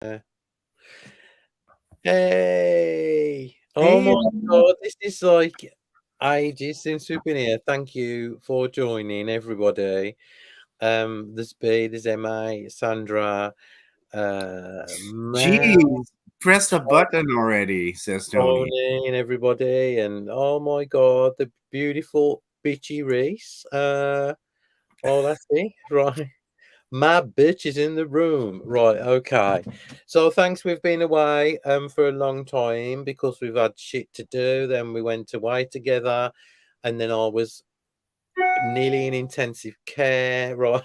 Hey! Oh Hey, my god, this is like ages since we've been here. Thank you for joining, everybody. There's Emma, Sandra, Mel, geez, press the button already, says Tony. Tony, and everybody, and oh my god, the beautiful bitchy Reese. Oh, that's it, right? My bitch is in the room. Right, okay. So thanks we've been away for a long time because we've had shit to do. Then we went away together and then I was nearly in intensive care, right?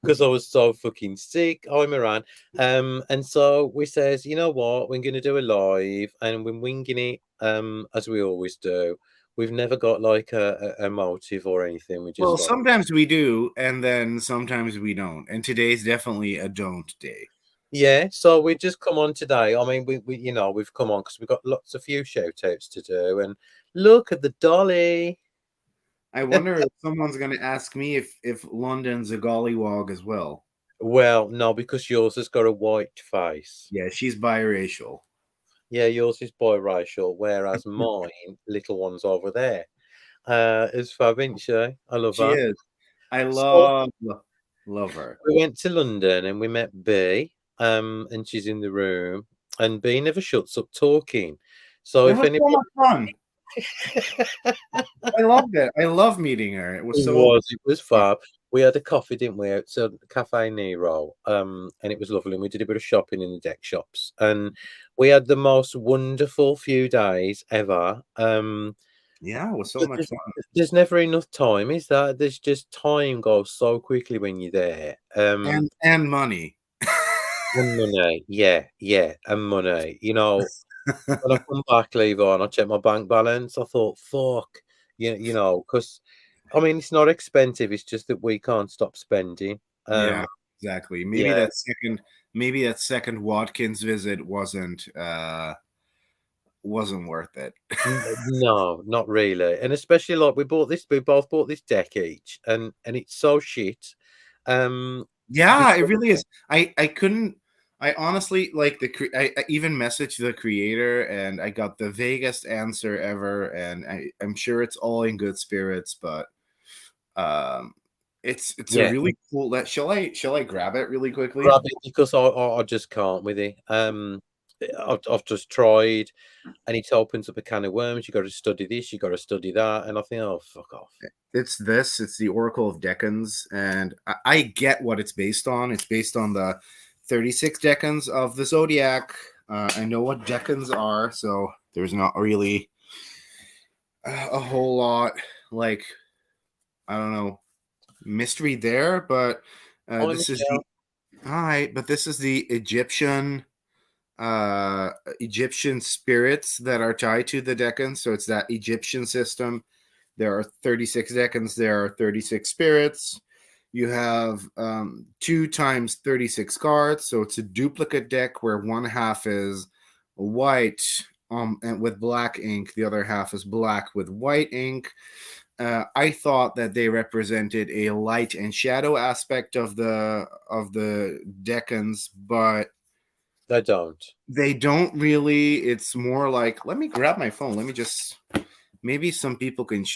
Because I was so fucking sick. I'm around. And so we says, you know what, we're gonna do a live and we're winging it as we always do. We've never got like a motive or anything. We Well, just like sometimes we do, and then sometimes we don't. And today's definitely a don't day. yeah, so we just come on today. I mean, we we've come on because we've got lots of few shout outs to do. And look at the dolly. I wonder if someone's going to ask me if London's a gollywog as well. Well, no, because yours has got a white face. Yeah, she's biracial. Yeah, yours is biracial, whereas mine, little one's over there, is fab, isn't she? I love She her. is. I So love her. we went to London and we met B, and she's in the room, and B never shuts up talking. So It if was so anybody much fun. I loved it. I love meeting her. It was so It was fun. fab. We had a coffee, didn't we, at Cafe Nero, and it was lovely. And we did a bit of shopping in the deck shops, and we had the most wonderful few days ever. Yeah, it was so But much fun. there's never enough time, is that? There's just time goes so quickly when you're there. And money. And money, yeah, yeah, and money. You know, when I come back, Levi, and I check my bank balance, I thought, fuck, because I mean, it's not expensive. It's just that we can't stop spending. Yeah, exactly. Yeah, Maybe that second Watkins visit wasn't worth it. no, not really. And especially like we both bought this deck each, and it's so shit. Um, Yeah, it because really is. I couldn't. I honestly like I even messaged the creator and I got the vaguest answer ever, and I'm sure it's all in good spirits, but um, it's a yeah, really cool. Shall I grab it really quickly? grab it because I just can't with it. I've just tried, and it opens up a can of worms. You got to study this, you got to study that, and I think, oh, fuck off. It's the Oracle of Deccans, and I get what it's based on. It's based on the 36 Deccans of the Zodiac. I know what Deccans are, so there's not really a whole lot, like, I don't know, mystery there, but I'm this is the all right, but this is the Egyptian spirits that are tied to the Deccan. So it's that Egyptian system. There are 36 Deccans, there are 36 spirits. You have 2 times 36 cards, so it's a duplicate deck where one half is white and with black ink, the other half is black with white ink. I thought that they represented a light and shadow aspect of the Deccans, but They don't. they don't really. It's more like, let me grab my phone. Let me just maybe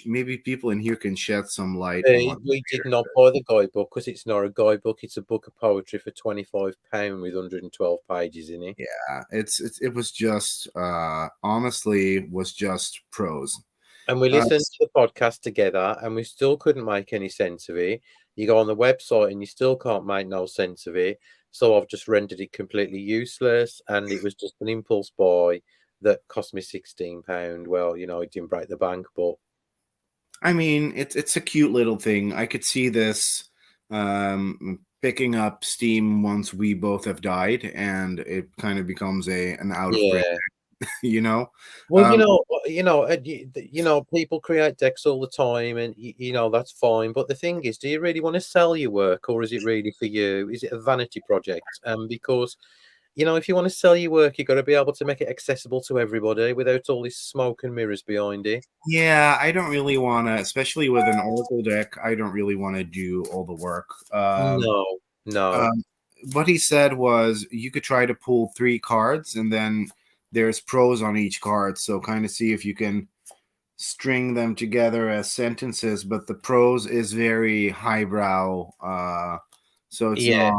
maybe people in here can shed some light on what. We did not buy the guidebook because it's not a guidebook. It's a book of poetry for £25 with 112 pages in it. Yeah, it was just honestly was just prose. And we Uh, listened to the podcast together, and we still couldn't make any sense of it. You go on the website, and you still can't make no sense of it. So I've just rendered it completely useless, and it was just an impulse buy that cost me £16. Well, it didn't break the bank, but I mean, it's a cute little thing. I could see this picking up steam once we both have died, and it kind of becomes an out of print, yeah. you know. Well, Um, people create decks all the time, and that's fine. But the thing is, do you really want to sell your work, or is it really for you? Is it a vanity project? Because if you want to sell your work, you've got to be able to make it accessible to everybody without all this smoke and mirrors behind it. yeah, I don't really want to, especially with an Oracle deck. I don't really want to do all the work. No, no. what he said was you could try to pull 3 cards, and then there's pros on each card. So kind of see if you can string them together as sentences. But the prose is very highbrow, so Yeah.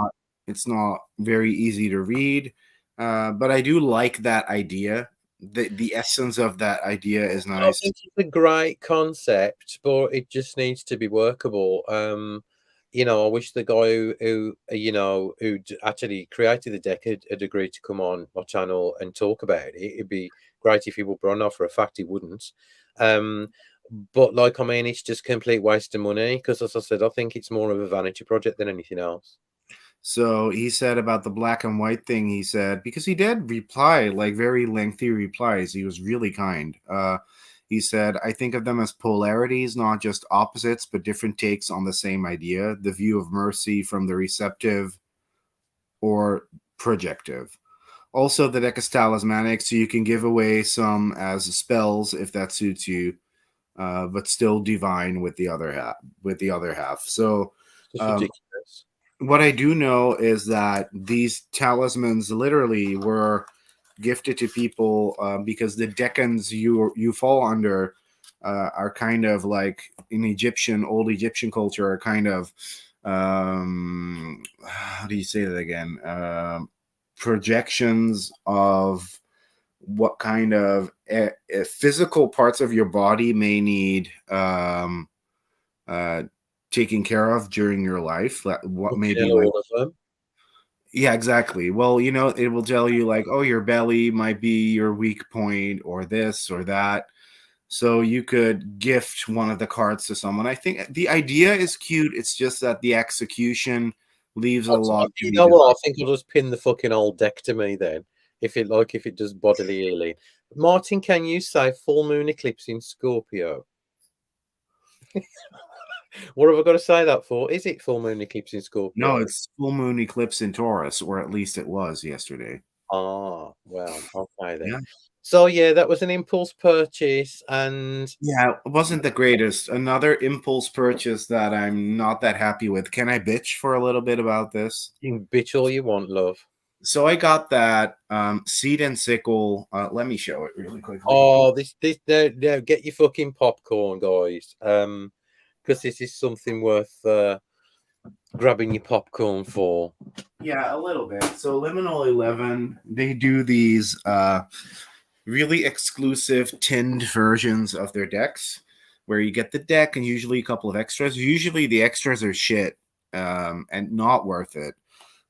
it's not very easy to read. But I do like that idea. The essence of that idea is I nice. think it's a great concept, but it just needs to be workable. I wish the guy who actually created the deck had agreed to come on my channel and talk about it. It'd be great if he would, but I know for a fact he wouldn't. Um, but like, I mean, it's just complete waste of money because, as I said, I think it's more of a vanity project than anything else. So he said about the black and white thing, he said, because he did reply, like very lengthy replies. He was really kind. He said, I think of them as polarities, not just opposites, but different takes on the same idea. The view of mercy from the receptive or projective. Also, the deck is talismanic, so you can give away some as spells if that suits you, but still divine with the other half. So, It's just um, ridiculous. what I do know is that these talismans literally were gifted to people because the Deccans you fall under are kind of like in old Egyptian culture are kind of how do you say that again? Projections of what kind of physical parts of your body may need uh, taken care of during your life. What may be Kill like, all of them. yeah, exactly. Well, it will tell you like, oh, your belly might be your weak point or this or that. So you could gift one of the cards to someone. I think the idea is cute. It's just that the execution leaves a lot to You be know what? I desired. think I'll just pin the fucking old deck to me then. If it does bodily healing. Martin, can you say full moon eclipse in Scorpio? What have I got to say that for? Is it full moon eclipse in No, Scorpio? it's full moon eclipse in Taurus, or at least it was yesterday. Ah, well, okay then. Yeah. So yeah, that was an impulse purchase, and Yeah, it wasn't the greatest. Another impulse purchase that I'm not that happy with. Can I bitch for a little bit about this? you can bitch all you want, love. So I got that seed and sickle. Let me show it really quickly. Oh, this no, get your fucking popcorn, guys. Because this is something worth grabbing your popcorn for. Yeah, a little bit. So Liminal 11, they do these really exclusive tinned versions of their decks where you get the deck and usually a couple of extras. Usually the extras are shit and not worth it.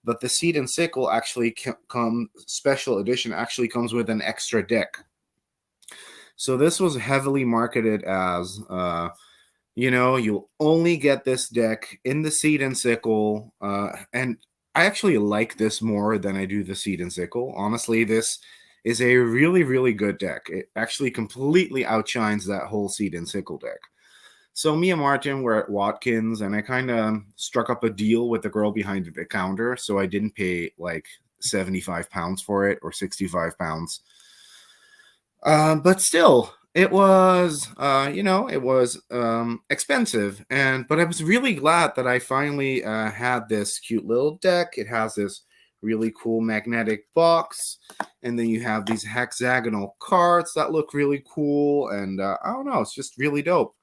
But the seed and sickle actually special edition actually comes with an extra deck. So this was heavily marketed as you'll only get this deck in the seed and sickle. And I actually like this more than I do the seed and sickle. Honestly, this is a really, really good deck. It actually completely outshines that whole seed and sickle deck. So me and Martin were at Watkins, and I kind of struck up a deal with the girl behind the counter, so I didn't pay like £75 for it or £65. But still, it was, it was expensive, but I was really glad that I finally had this cute little deck. It has this really cool magnetic box, and then you have these hexagonal cards that look really cool, and I don't know, it's just really dope.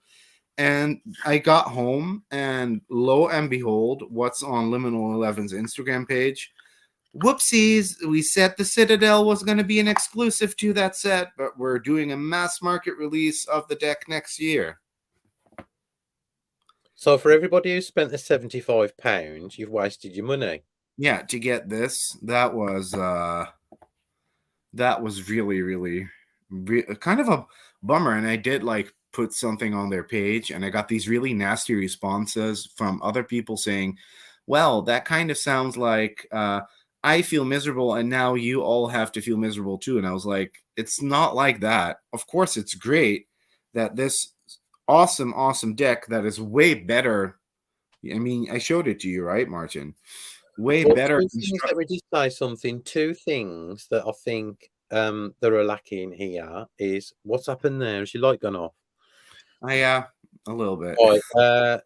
And I got home, and lo and behold, what's on Liminal 11's Instagram page? Whoopsies, we said the Citadel was going to be an exclusive to that set, but we're doing a mass market release of the deck next year. So for everybody who spent the £75, you've wasted your money. Yeah, to get this, that was really, really kind of a bummer. And I did like put something on their page, and I got these really nasty responses from other people saying, well, that kind of sounds like I feel miserable, and now you all have to feel miserable too. And I was like, it's not like that. Of course, it's great that this awesome deck that is way better. I mean, I showed it to you, right, Martin? Way Well, better. two things, let me just say something. Two things that I think that are lacking here is what's happened there. Is your light gone off? I a little bit. Right.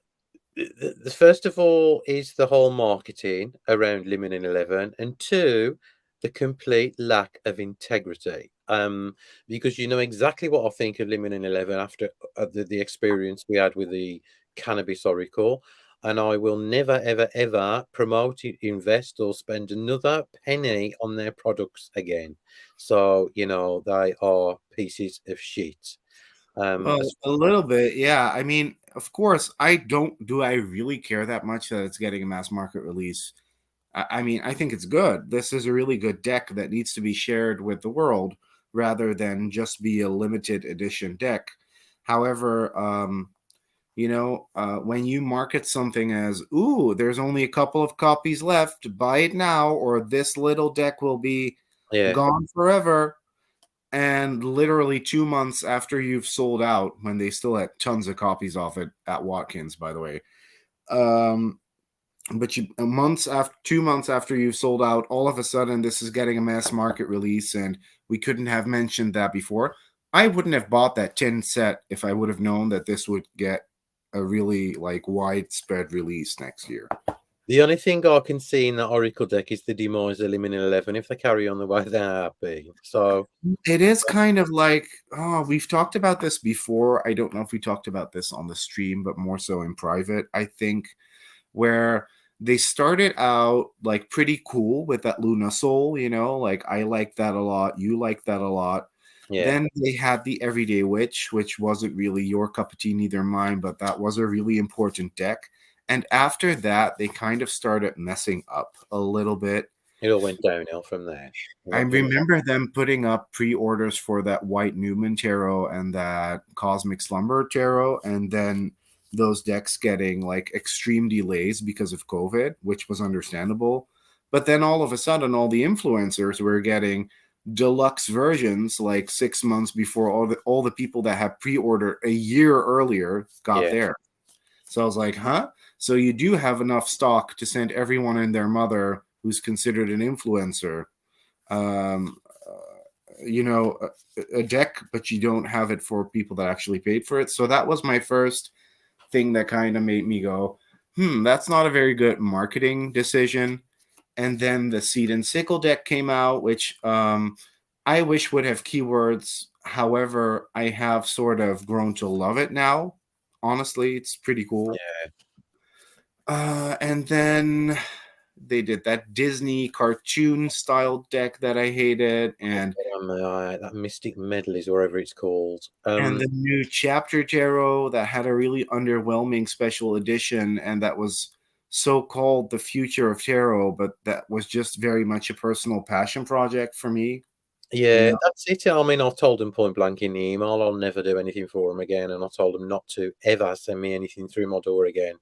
First of all is the whole marketing around Liminal 11, and two, the complete lack of integrity. Because you know exactly what I think of Liminal 11 after the experience we had with the cannabis oracle, and I will never, ever, ever promote, invest, or spend another penny on their products again. So, you know, they are pieces of shit. Well, a little bit, yeah. I mean, of course, I really care that much that it's getting a mass market release? I mean, I think it's good. This is a really good deck that needs to be shared with the world rather than just be a limited edition deck. However, when you market something as, ooh, there's only a couple of copies left, buy it now, or this little deck will be Yeah, gone forever. And literally 2 months after you've sold out, when they still had tons of copies of it at Watkins, by the way. But you months after 2 months after you've sold out, all of a sudden this is getting a mass market release, and we couldn't have mentioned that before. I wouldn't have bought that 10 set if I would have known that this would get a really like widespread release next year. the only thing I can see in that Oracle deck is the demise of Liminal 11 if they carry on the way they have been. So, It is kind of like, oh, we've talked about this before. I don't know if we talked about this on the stream, but more so in private, I think, where they started out like pretty cool with that Luna Soul, like I like that a lot. You like that a lot. yeah, Then they had the Everyday Witch, which wasn't really your cup of tea, neither mine, but that was a really important deck. And after that, they kind of started messing up a little bit. it all went downhill from there. I What, you know, remember them putting up pre-orders for that White Newman Tarot and that Cosmic Slumber Tarot, and then those decks getting like extreme delays because of COVID, which was understandable. But then all of a sudden, all the influencers were getting deluxe versions like 6 months before all the people that had pre-ordered a year earlier got yeah. there. So I was like, huh? So you do have enough stock to send everyone and their mother who's considered an influencer um, a deck, but you don't have it for people that actually paid for it. So that was my first thing that kind of made me go, that's not a very good marketing decision. And then the Seed and Sickle deck came out, which I wish would have keywords. However, I have sort of grown to love it now. Honestly, it's pretty cool. Yeah. And then they did that Disney cartoon style deck that I hated, and That Mystic Medleys, or whatever it's called. the new Chapter Tarot that had a really underwhelming special edition, and that was so called the future of tarot, but that was just very much a personal passion project for me. Yeah, that's it. I mean, I told them point blank in the email, I'll never do anything for them again, and I told them not to ever send me anything through my door again,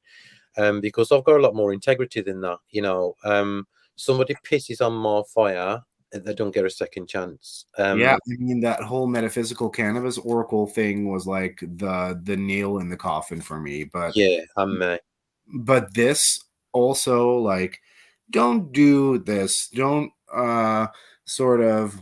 because I've got a lot more integrity than that. You know, somebody pisses on my fire, they don't get a second chance. Yeah, I mean that whole metaphysical cannabis oracle thing was like the nail in the coffin for me. But Yeah, this also, like, don't do this. Don't sort of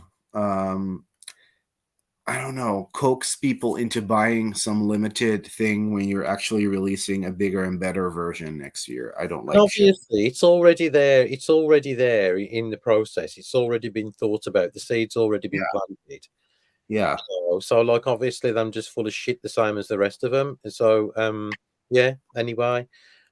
I don't know, coax people into buying some limited thing when you're actually releasing a bigger and better version next year. I don't and like shit. obviously it's already there. It's already there in the process. It's already been thought about. The seed's already been Yeah. planted. Yeah. So like obviously them just full of shit the same as the rest of them. So yeah. Anyway,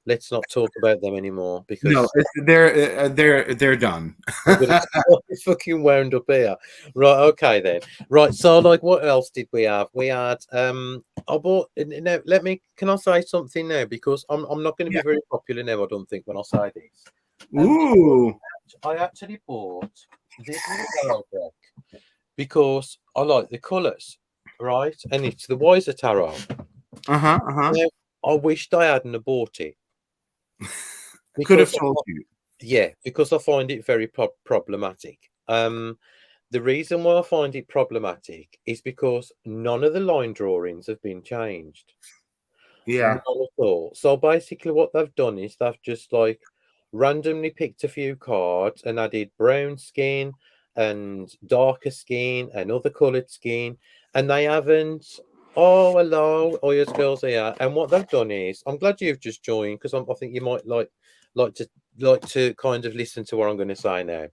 let's not talk about them anymore No, because they're done. we're gonna get fucking wound up here. Right, okay then. Right, so like what else did we have? We had I bought now let me can I say something now because I'm not gonna be Yeah. very popular now, I don't think, when I say this. Ooh. I actually bought this little tarot deck because I like the colours, right? And it's the Wiser Tarot. Uh-huh. Uh-huh. Now, I wished I hadn't have bought it Could have because told you. yeah, because I find it very problematic. The reason why I find it problematic is because none of the line drawings have been changed. None Yeah. at all. So basically, what they've done is they've just like randomly picked a few cards and added brown skin and darker skin and other coloured skin, and they haven't. Oh, hello, Oya's girls here. And what they've done is, I'm glad you've just joined because I think you might like to kind of listen to what I'm going to say now.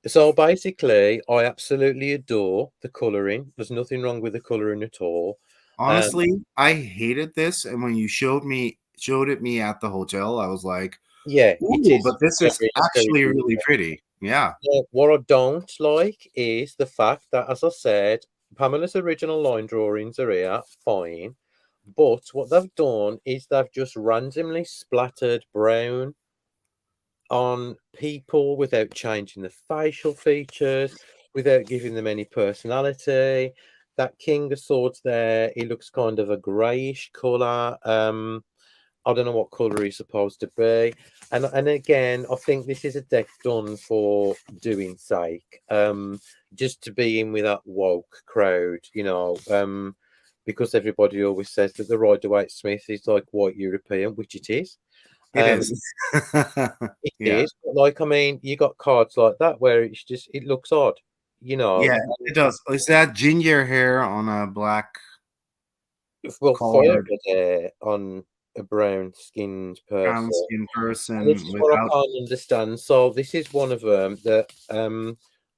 So basically, I absolutely adore the colouring. There's nothing wrong with the colouring at all. Um, Honestly, I hated this, and when you showed it me at the hotel, I was like, yeah, it "Ooh, is but this is very actually really beautiful. pretty." Yeah, What I don't like is the fact that, as I said, Pamela's original line drawings are here, fine. But what they've done is they've just randomly splattered brown on people without changing the facial features, without giving them any personality. That King of Swords there, he looks kind of a greyish colour. I don't know what colour he's supposed to be. And again, I think this is a deck done for doing sake. Just to be in with that woke crowd, because everybody always says that the Rider-Waite-Smith is like white European, which it is. it Um, is. it Yeah, is, but like, I mean, you got cards like that where it looks odd, you know. yeah, it does. Is that ginger hair on a black Well, fire colored there on a brown skinned brown person. skinned And this person is what I without? can't understand. So this is one of them that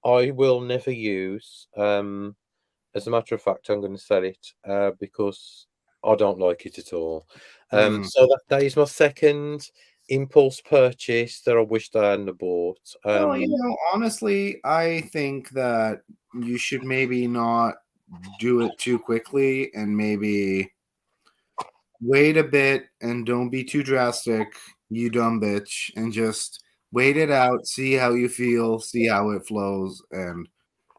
I will never use. As a matter of fact, I'm going to sell it because I don't like it at all. Hmm. So that is my second impulse purchase that I wished I hadn't bought. Well, honestly, I think that you should maybe not do it too quickly and maybe wait a bit and don't be too drastic, you dumb bitch, and just wait it out, see how you feel, see how it flows, and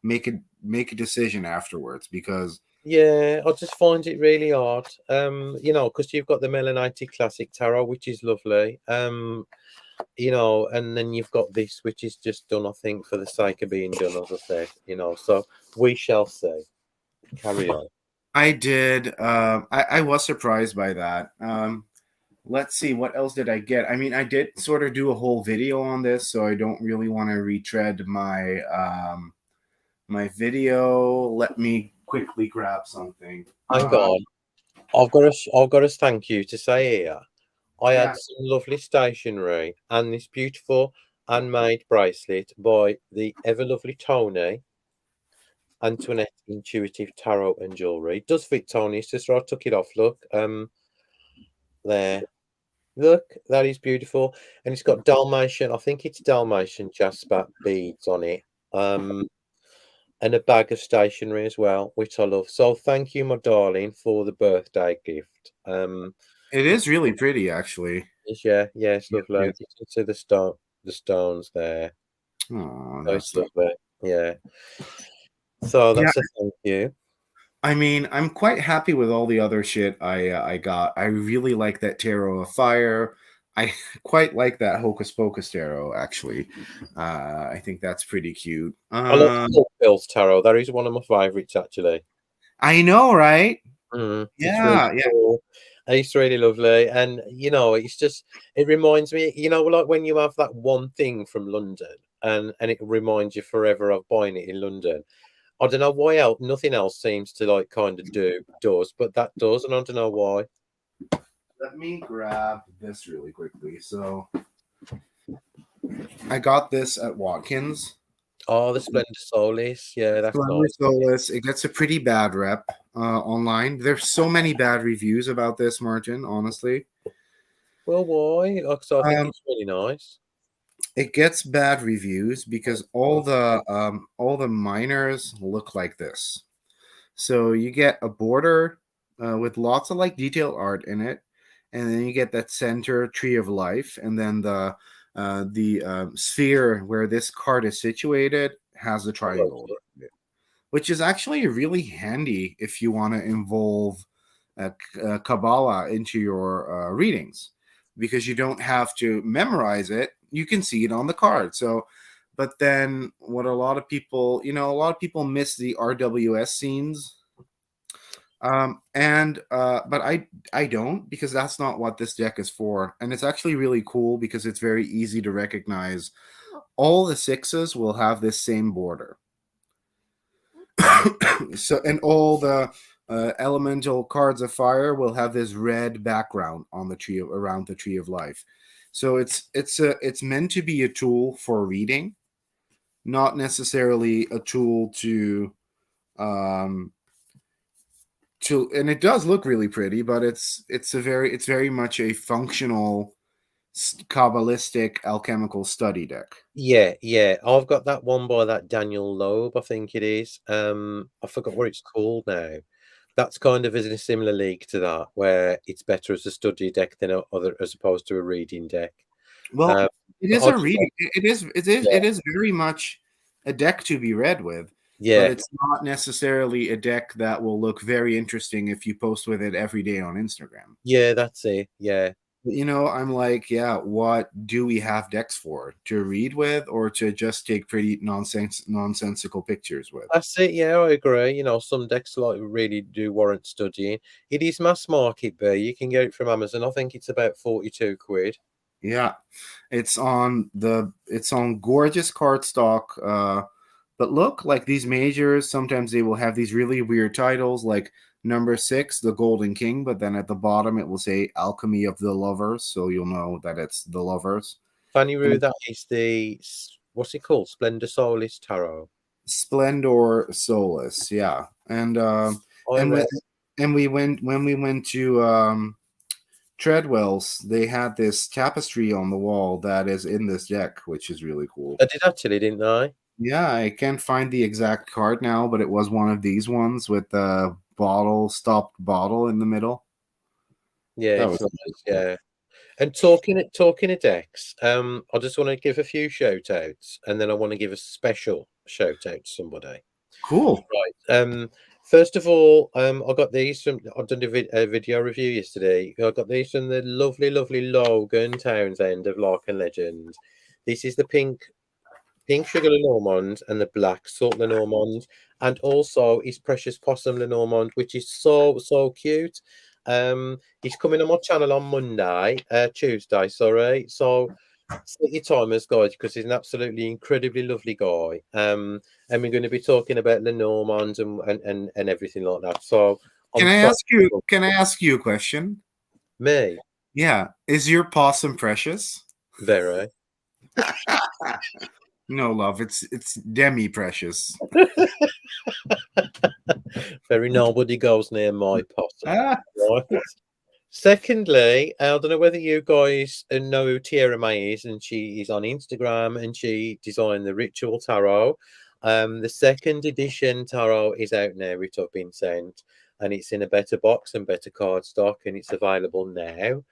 make a decision afterwards. Because Yeah, I just find it really hard. Because you've got the Melanated Classic Tarot, which is lovely. And then you've got this, which is just done, I think, for the sake of being done, as I said, so we shall see. Carry on. I did, I was surprised by that. Let's see, what else did I get? I mean, I did sort of do a whole video on this, so I don't really want to retread my video. Let me quickly grab something. Hang on. I've got a thank you to say here. I Yeah, had some lovely stationery and this beautiful handmade bracelet by the ever lovely Tony Antoinette Intuitive Tarot and Jewelry. It does fit Tony's sister. I took it off. Look, there. Look, that is beautiful, and it's got Dalmatian. I think it's Dalmatian Jasper beads on it. Um, and a bag of stationery as well, which I love. So thank you, my darling, for the birthday gift. it is really pretty, actually. Yeah, it's Yes, lovely. yes. You can see the stones there. Oh, So it's that's nice. lovely. Yeah. So Yeah, that's a thank you. I mean, I'm quite happy with all the other shit I got. I really like that Tarot of Fire. I quite like that Hocus Pocus Tarot, actually. I think that's pretty cute. I like the Bill's tarot. That is one of my favourites, actually. I know, right? It's really Yeah, yeah. cool. And it's really lovely. And it reminds me, like when you have that one thing from London and it reminds you forever of buying it in London. I don't know why else nothing else seems to like kind of does, but that does, and I don't know why. Let me grab this really quickly. So I got this at Watkins. Oh, the Splendor Solis. Yeah, that's Splendor nice. Solus. It gets a pretty bad rep online. There's so many bad reviews about this, Martin, honestly. Well, why? So I think Um, it's really nice. it gets bad reviews because all the minors look like this. So you get a border with lots of like detail art in it, and then you get that center tree of life, and then the sphere where this card is situated has a I like triangle, it. which is actually really handy if you want to involve Kabbalah into your readings, because you don't have to memorize it. You can see it on the card. So, but then what a lot of people, a lot of people miss the RWS scenes. But I don't, because that's not what this deck is for. And it's actually really cool because it's very easy to recognize. All the sixes will have this same border. So, and all the Elemental cards of fire will have this red background on the tree around the tree of life. So it's meant to be a tool for reading, not necessarily a tool um and it does look really pretty, but it's very much a functional Kabbalistic alchemical study deck. Yeah, yeah. I've got that one by that Daniel Loeb, I think it is. I forgot what it's called now. That's kind of in a similar league to that, where it's better as a study deck than other as opposed to a reading deck. Well, Um, it but is I a just reading. yeah, It is very much a deck to be read with, but yeah, it's not necessarily a deck that will look very interesting if you post with it every day on Instagram. yeah, that's it. Yeah. You know, I'm like, yeah, what do we have decks for? To read with or to just take pretty nonsensical pictures with? That's it. Yeah, I agree. You know, some decks like really do warrant studying. It is mass market, but you can get it from Amazon. I think it's about 42 quid. Yeah. It's on gorgeous cardstock. But look, like these majors, sometimes they will have these really weird titles like number 6, the Golden King, but then at the bottom it will say Alchemy of the Lovers, so you'll know that it's the lovers. Fanny Roo, And that is what's it called? Splendor Solis Tarot. Splendor Solus, yeah. I And read. when and we went when we went to Treadwell's, they had this tapestry on the wall that is in this deck, which is really cool. I did actually, didn't I? Yeah, I can't find the exact card now, but it was one of these ones with the stopped bottle in the middle. Yeah, That it's was nice. cool. Yeah. And talking of decks, I just want to give a few shout outs and then I want to give a special shout out to somebody. Cool. Right. First of all, I got these from I done a video review yesterday. I got these from the lovely, lovely Logan Townsend of Lark and Legend. This is the pink sugar Lenormand and the black salt Lenormand, and also his precious possum Lenormand, which is so cute. He's coming on my channel on Tuesday, sorry. So set your timers, guys, because he's an absolutely incredibly lovely guy. And we're going to be talking about Lenormand and everything like that. So I'm so Can I ask you a question? me Yeah. Is your possum precious? very. No, love. It's demi precious. Very nobody goes near my possum. Ah, Right. Secondly, I don't know whether you guys know who Tierra May is, and she is on Instagram and she designed the Ritual Tarot. The second edition tarot is out now, which I've been sent, and it's in a better box and better cardstock, and it's available now.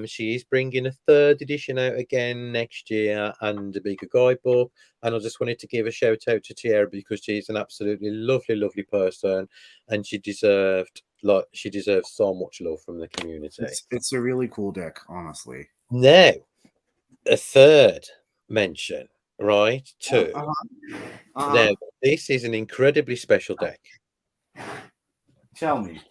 She is bringing a third edition out again next year and a bigger guidebook. And I just wanted to give a shout out to Tierra because she's an absolutely lovely, lovely person, and she deserves so much love from the community. it's a really cool deck, honestly. Now, a third mention, right? Two. Now, Uh-huh. this is an incredibly special deck. Tell me.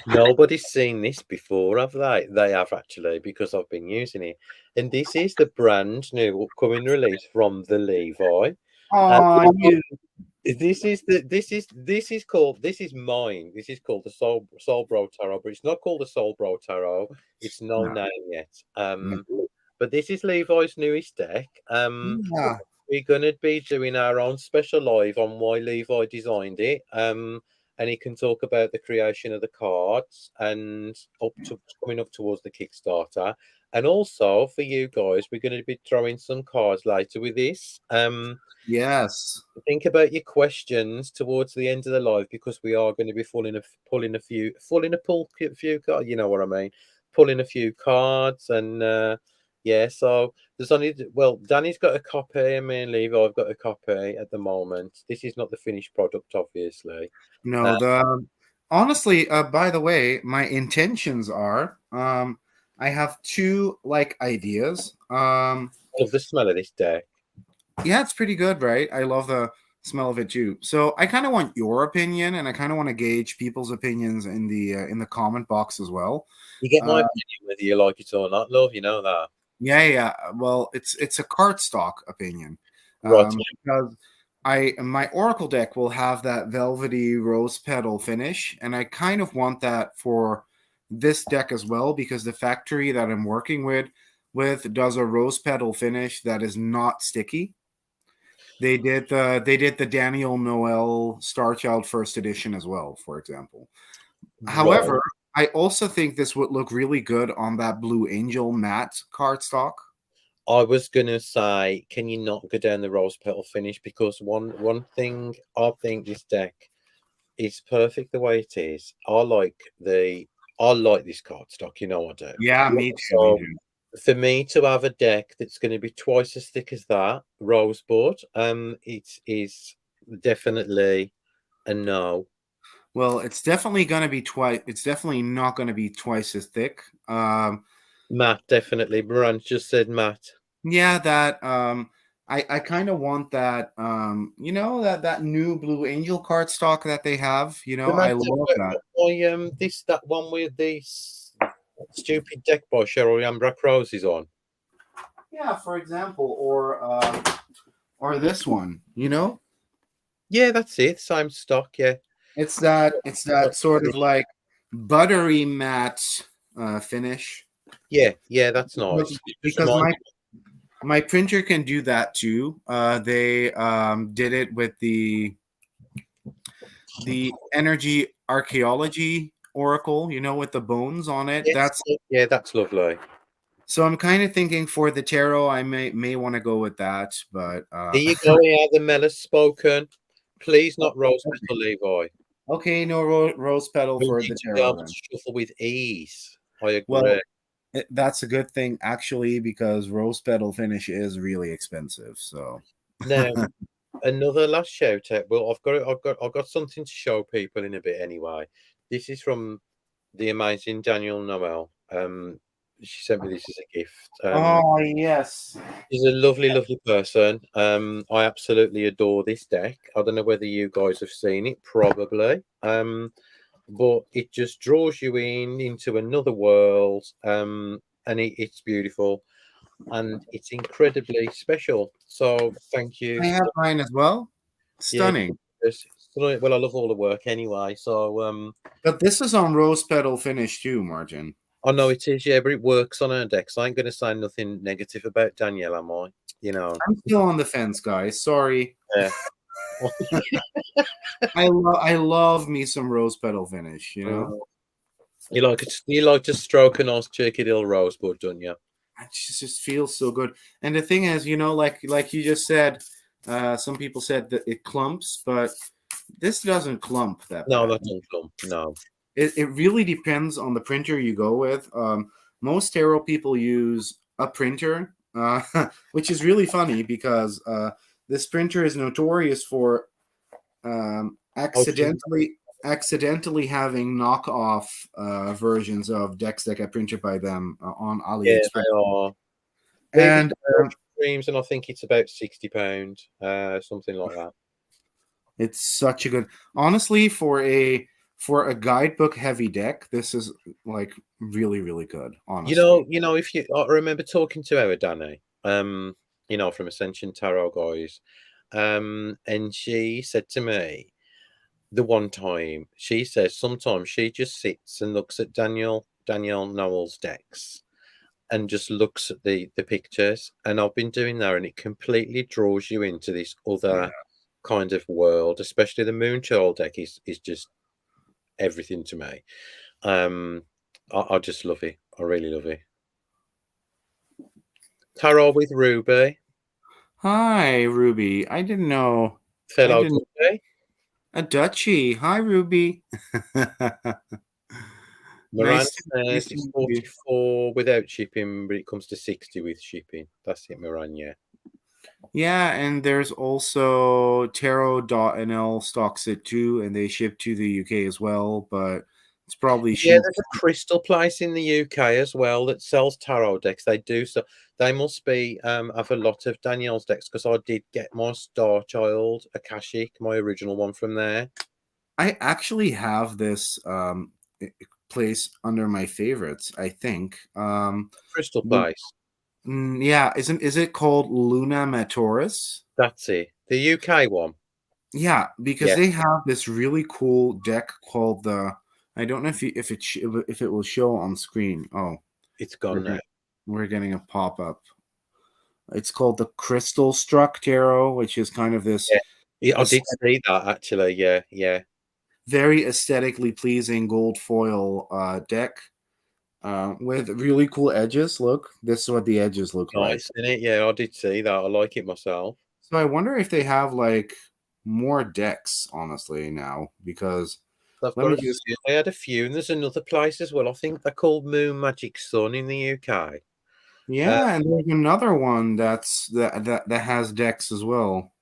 Nobody's seen this before, have they? They have actually, because I've been using it. And this is the brand new upcoming release from the Levi. Oh, you. This is mine. This is called the Soul Bro Tarot, but it's not called the Soul Bro Tarot. It's no No, name yet. no. But this is Levi's newest deck. Yeah. We're gonna be doing our own special live on why Levi designed it. And he can talk about the creation of the cards and up to coming up towards the Kickstarter. And also for you guys, we're going to be throwing some cards later with this. Yes. Think about your questions towards the end of the live because we are going to be pulling a few cards. You know what I mean? Pulling a few cards and yeah. So there's only Danny's got a copy and me and Levi I've got a copy at the moment. This is not the finished product, obviously. No, the honestly, by the way, my intentions are I have two like ideas. I love the smell of this deck. Yeah, it's pretty good, right? I love the smell of it too. So I kind of want your opinion, and I kind of want to gauge people's opinions in the comment box as well. You get my Uh, opinion whether you like it or not, love. You know that, yeah. Well, it's a cardstock opinion, right? because my Oracle deck will have that velvety rose petal finish, and I kind of want that for this deck as well because the factory that I'm working with does a rose petal finish that is not sticky. They did the Daniel Noel Starchild First Edition as well, for example. Right. However, I also think this would look really good on that Blue Angel matte cardstock. I was gonna say, can you not go down the rose petal finish? Because one thing I think this deck is perfect the way it is. I like this cardstock, you know I do. Yeah, me too. Me So too. for me to have a deck that's going to be twice as thick as that rosebud, it is definitely a no. Well, it's definitely going to be twice. It's definitely not going to be twice as thick. Matt, definitely. Moran just said Matt. Yeah, that I kind of want that that new Blue Angel cardstock that they have. The I Matt love that. this that one with this stupid deck by Cheryl Yambrak Roses on. Yeah, for example, or this one. Yeah, that's it. Same stock. Yeah. It's that sort of like buttery matte finish. Yeah, that's Because nice. It just because reminds my printer can do that too. They did it with the energy archaeology oracle, with the bones on it. Yes, yeah, that's lovely. So I'm kind of thinking for the tarot, I may want to go with that, but Here you go. Here, the Mellor spoken. Please, not Rose Petal Levi. okay, no rose petal We for need the to be able tarot to then. shuffle with ease. I agree. Well, that's a good thing actually because rose petal finish is really expensive. So Now, another last shout out. Well, I've got something to show people in a bit anyway. This is from the amazing Daniel Noel. She sent me this as a gift. oh yes. She's a lovely, lovely person. I absolutely adore this deck. I don't know whether you guys have seen it, probably. But it just draws you into another world. And it's beautiful and it's incredibly special. So thank you. I have mine as well. Yeah, Stunning. well, I love all the work anyway. So But this is on rose petal finish too, Margin. I know it is, yeah, but it works on our decks. I ain't gonna say nothing negative about Danielle, am I? You know. I'm still on the fence, guys. Sorry. Yeah. I love me some rose petal finish. You like to stroke a nice cheeky little rosebud, don't you? It just feels so good. And the thing is, like you just said, some people said that it clumps, but this doesn't clump that No, bad. that don't come. No. It really depends on the printer you go with. Most tarot people use a printer, which is really funny because this printer is notorious for Oh, accidentally having knockoff versions of decks that get printed by them on yeah, AliExpress. they are. We And dreams, and I think it's about £60, something like that. it's such a good, honestly, for a guidebook heavy deck, this is like really, really good, honestly. If you I remember talking to our Danny, from Ascension Tarot guys, and she said to me the one time, she says sometimes she just sits and looks at Danielle Noel's decks and just looks at the pictures, and I've been doing that, and it completely draws you into this Yeah. other kind of world, especially the Moonchild deck is just everything to me. I just love it. I really love it. Tarot with Ruby. Hi, Ruby. I didn't know. I Fellow didn't. Dudley. A Dutchie. Hi, Ruby. Moran Nice says to it's meet you. 44 without shipping, but it comes to 60 with shipping. That's it, Moran, yeah. Yeah, and there's also Tarot.nl stocks it too, and they ship to the UK as well, but it's probably Yeah, cheap. there's a crystal place in the UK as well that sells tarot decks. They do so. They must be have a lot of Danielle's decks because I did get my Star Child Akashic, my original one from there. I actually have this place under my favorites, I think. Crystal place. Yeah, is it called Luna Matoris? That's it. The UK one. Yeah, because Yeah, they have this really cool deck called the. I don't know if it will show on screen. Oh, it's we're gone now. getting, we're getting a pop up. It's called the Crystal Struck Tarot, which is kind of this Yeah, I did aesthetic, see that actually. Yeah, yeah. very aesthetically pleasing gold foil deck with really cool edges. Look, this is what the edges look like. Nice, isn't it? Yeah, I did see that. I like it myself. So I wonder if they have like more decks, honestly, now because They've let got me a just. few. They had a few, and there's another place as well. I think they're called Moon Magic Sun in the UK. Yeah, and there's another one that has decks as well.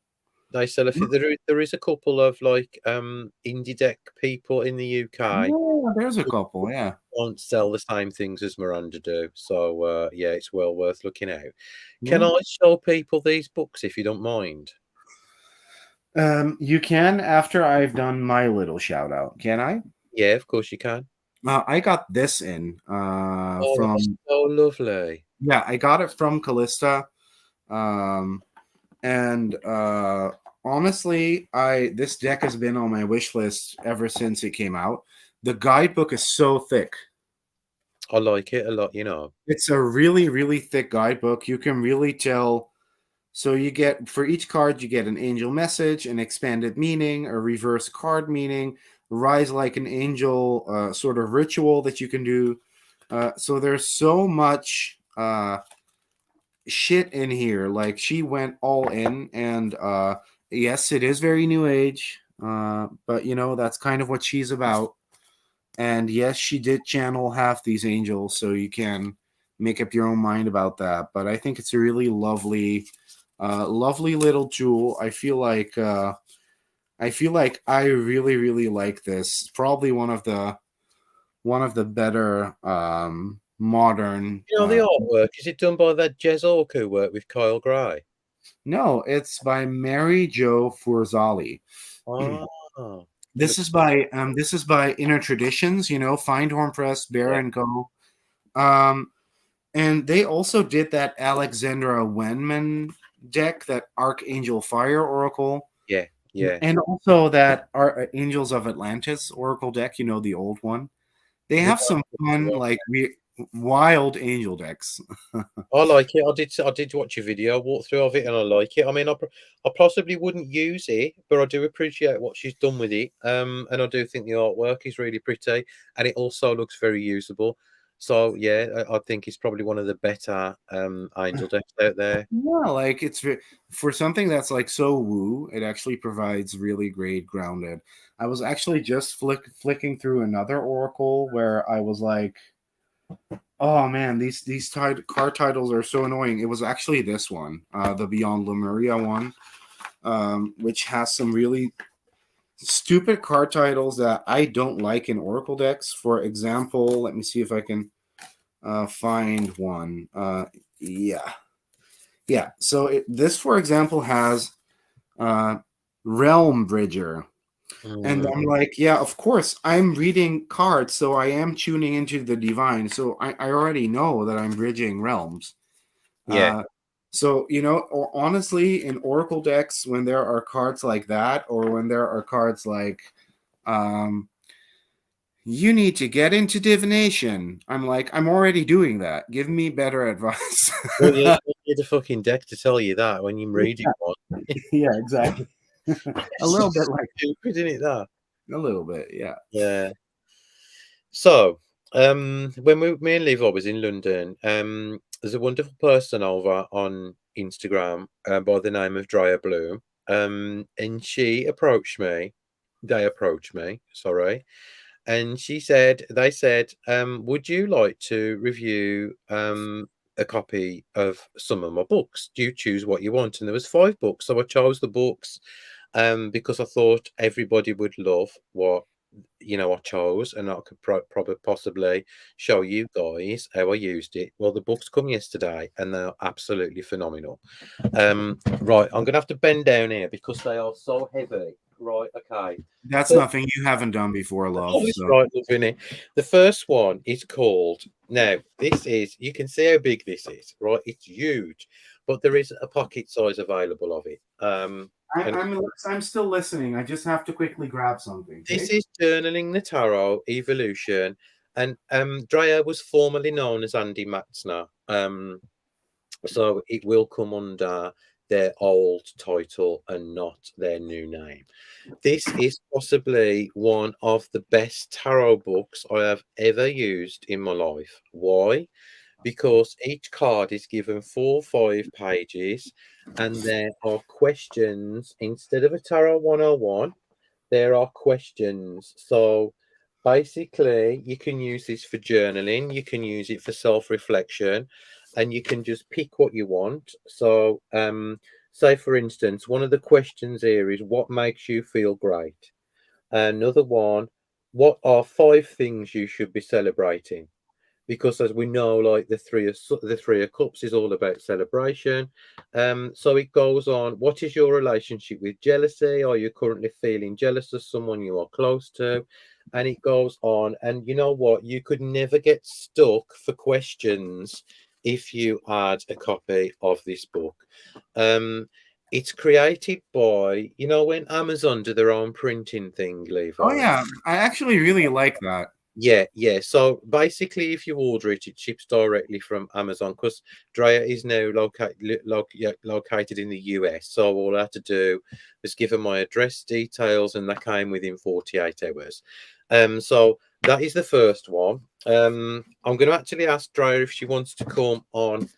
They sell a few. There is a couple of like indie deck people in the UK Yeah, there's a who couple. Yeah. won't sell the same things as Miranda do. So yeah, it's well worth looking out. Can Yeah. I show people these books if you don't mind? You can after I've done my little shout out. Can I? Yeah, of course you can. I got this in Oh, that's from so lovely. yeah, I got it from Callista. Um, and honestly, I this deck has been on my wish list ever since it came out. The guidebook is so thick. I like it a lot, you know. It's a really, really thick guidebook. You can really tell. So you get for each card, you get an angel message, an expanded meaning, a reverse card meaning, rise like an angel sort of ritual that you can do. So there's so much shit in here. Like she went all in, and yes, it is very new age, but you know that's kind of what she's about. And yes, she did channel half these angels, so you can make up your own mind about that. But I think it's a really lovely, lovely little tool. I feel like I really, really like this. It's probably one of the better modern. You know the artwork, is it done by that Jez Ork who worked with Kyle Gray? No, it's by Mary Jo Furzali. Oh, This looks is by Inner Traditions. You know, Findhorn Press, Bear yeah, and Co. Um, And they also did that Alexandra Wenman deck, that Archangel Fire Oracle, yeah, yeah. and also that Angels of Atlantis Oracle deck, you know, the old one. They The have some fun, like wild angel decks. I like it. I did watch a video walkthrough of it, and I like it. I mean, I possibly wouldn't use it, but I do appreciate what she's done with it. And I do think the artwork is really pretty, and it also looks very usable. So yeah, I think it's probably one of the better angel decks out there. Yeah, like for something that's like so woo, it actually provides really great grounded. I was actually just flicking through another Oracle where I was like, oh man, these card titles are so annoying. It was actually this one, the Beyond Lemuria one, which has some really stupid card titles that I don't like in Oracle decks. For example, let me see if I can find one. Yeah, yeah. So this, for example, has Realm Bridger. And Mm, I'm like, yeah, of course, I'm reading cards, so I am tuning into the divine. So I already know that I'm bridging realms. yeah. Uh, so, you know, honestly, in Oracle decks, when there are cards like that, or when there are cards like, um, you need to get into divination, I'm like, I'm already doing that. Give me better advice. Well, yeah, you need a fucking deck to tell you that when you're reading one. Yeah, exactly. A It's little so bit like stupid, isn't it? That. a little bit, yeah. Yeah. So, when me and Liv was in London, there's a wonderful person over on Instagram by the name of Dryer Bloom, and she approached me. They approached me, sorry, and they said, would you like to review a copy of some of my books? Do you choose what you want? And there was 5 books, so I chose the books because I thought everybody would love what I chose, and I could probably possibly show you guys how I used it. Well, the books come yesterday, and they're absolutely phenomenal. Right, I'm gonna have to bend down here because they are so heavy. Right, okay. That's So, nothing you haven't done before, love. oh, it's So right, Vinny. The first one is called. Now, this is you can see how big this is, right? It's huge, but there is a pocket size available of it. I, And I'm still listening. I just have to quickly grab something. this Okay. is Journaling the Tarot Evolution. And Dreyer was formerly known as Andy Matzner. So it will come under their old title and not their new name. This is possibly one of the best tarot books I have ever used in my life. Why? Because each card is given 4 or 5 pages and there are questions instead of a tarot 101, there are questions. So basically, you can use this for journaling, you can use it for self-reflection, and you can just pick what you want. So, say for instance, one of the questions here is what makes you feel great? Another one, what are 5 things you should be celebrating? Because as we know, like the three of cups is all about celebration. So it goes on, what is your relationship with jealousy? Are you currently feeling jealous of someone you are close to? And it goes on, and you know what, you could never get stuck for questions if you had a copy of this book. It's created by, when Amazon do their own printing thing, Oh Levi. yeah, I actually really like that. Yeah, yeah. So basically, if you order it, it ships directly from Amazon because Drea is now located in the US. So all I had to do was give her my address details, and that came within 48 hours. So that is the first one. I'm going to actually ask Drea if she wants to come on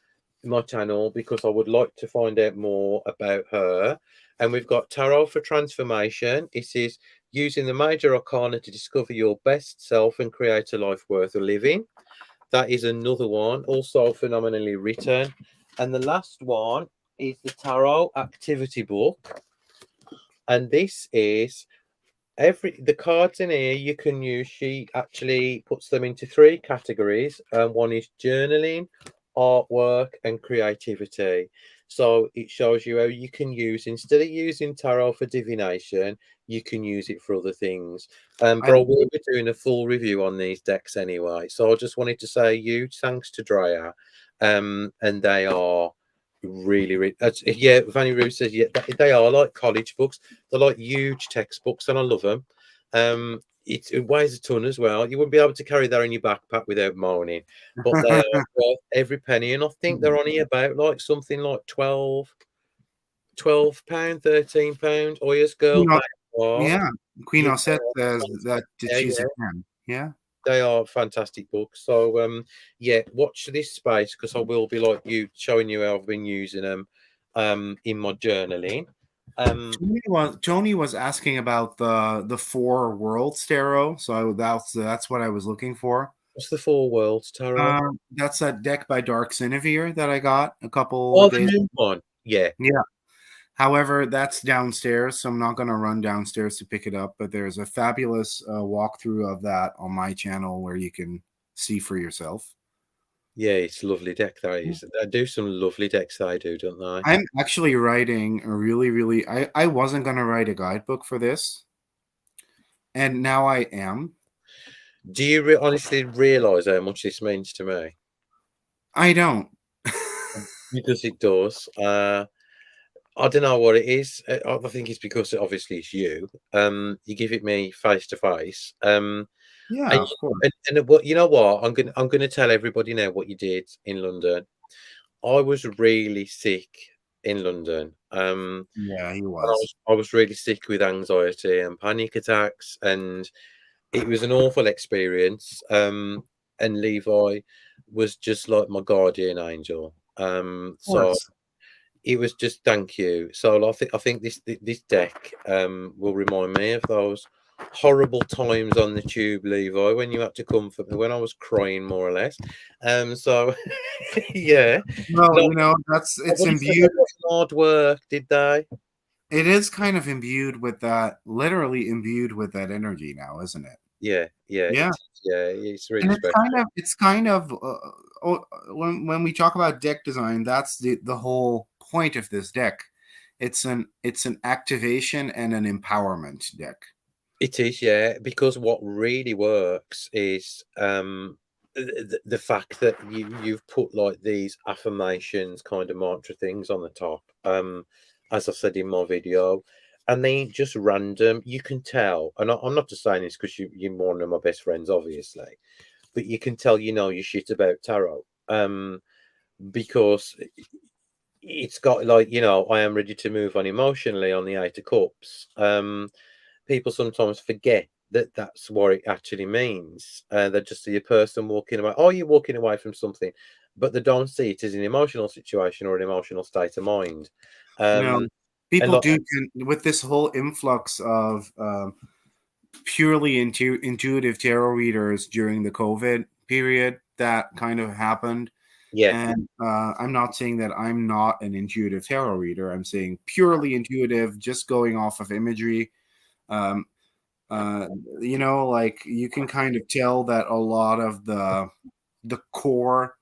my channel because I would like to find out more about her. And we've got Tarot for Transformation. It is using the major arcana to discover your best self and create a life worth living. That is another one, also phenomenally written. And the last one is the Tarot Activity Book. And this is the cards in here you can use. She actually puts them into 3 categories. One is journaling, artwork, and creativity. So it shows you how you can use, instead of using tarot for divination, you can use it for other things. But I I will be doing a full review on these decks anyway. So I just wanted to say huge thanks to Drea. And they are really, yeah, Vanny Roo says, yeah, they are like college books. They're like huge textbooks, and I love them. It weighs a ton as well. You wouldn't be able to carry that in your backpack without moaning. But they are worth every penny, and I think they're only about like something like 12 pound, £13. Oyers girl, Queen they O- are. yeah, Queen Yeah, Osset says that yeah, she's a yeah. fan. Yeah. They are fantastic books. So yeah, watch this space because I will be like you, showing you how I've been using them in my journaling. Tony was asking about the Four Worlds tarot, so that's what I was looking for. What's the Four Worlds Tarot? That's that deck by Dark Sinevere that I got a couple Oh, the days. new one. Yeah. Yeah. However, that's downstairs, so I'm not going to run downstairs to pick it up. But there's a fabulous walkthrough of that on my channel where you can see for yourself. Yeah, it's a lovely deck that is. They do some lovely decks they do, don't they? I'm actually writing a really. I wasn't going to write a guidebook for this, and now I am. Do you honestly realise how much this means to me? I don't. Because it does. I don't know what it is. I think it's because obviously it's you. You give it me face to face. Yeah, And, of course. what you know what? I'm gonna tell everybody now what you did in London. I was really sick in London. Yeah, he And was. I was really sick with anxiety and panic attacks, and it was an awful experience. And Levi was just like my guardian angel. Of So course. it was just thank you. So I think this deck will remind me of those horrible times on the tube, Levi, when you had to comfort me when I was crying more or less. So yeah. Well, No, it's nobody said imbued. that wasn't hard work, did they? It is kind of imbued with that, literally imbued with that energy now, isn't it? Yeah, yeah, Yeah. yeah, it's really And special. it's kind of when we talk about deck design, that's the whole point of this deck. It's an activation and an empowerment deck. It is, yeah, because what really works is the fact that you've put like these affirmations kind of mantra things on the top. as I said in my video, and they ain't just random. You can tell, and I'm not just saying this because you're one of my best friends, obviously, but you can tell you know your shit about tarot. Because it's got like I am ready to move on emotionally on the Eight of Cups. People sometimes forget that that's what it actually means. They just see a person walking away. Oh, you're walking away from something, but they don't see it as an emotional situation or an emotional state of mind. You know, Um, and people like, do with this whole influx of purely intuitive tarot readers during the COVID period that kind of happened. yeah, And I'm not saying that I'm not an intuitive tarot reader. I'm saying purely intuitive, just going off of imagery. Um, uh, like you can kind of tell that a lot of the core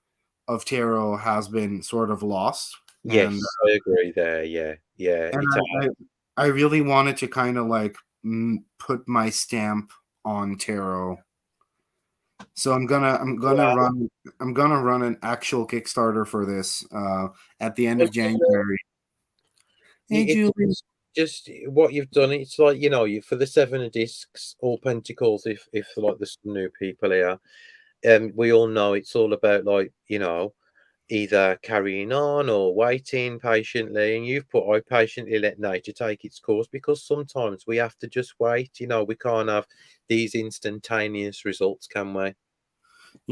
of tarot has been sort of lost, and yes, I agree there. Yeah, yeah, and it's I really wanted to kind of like put my stamp on tarot. So I'm gonna run an actual Kickstarter for this at the end of January. Hey it's Julie. just what you've done. It's like you for the Seven of Discs, all Pentacles. If like there's some new people here, we all know it's all about like either carrying on or waiting patiently. And you've put, I patiently let nature take its course, because sometimes we have to just wait. We can't have these instantaneous results, can we?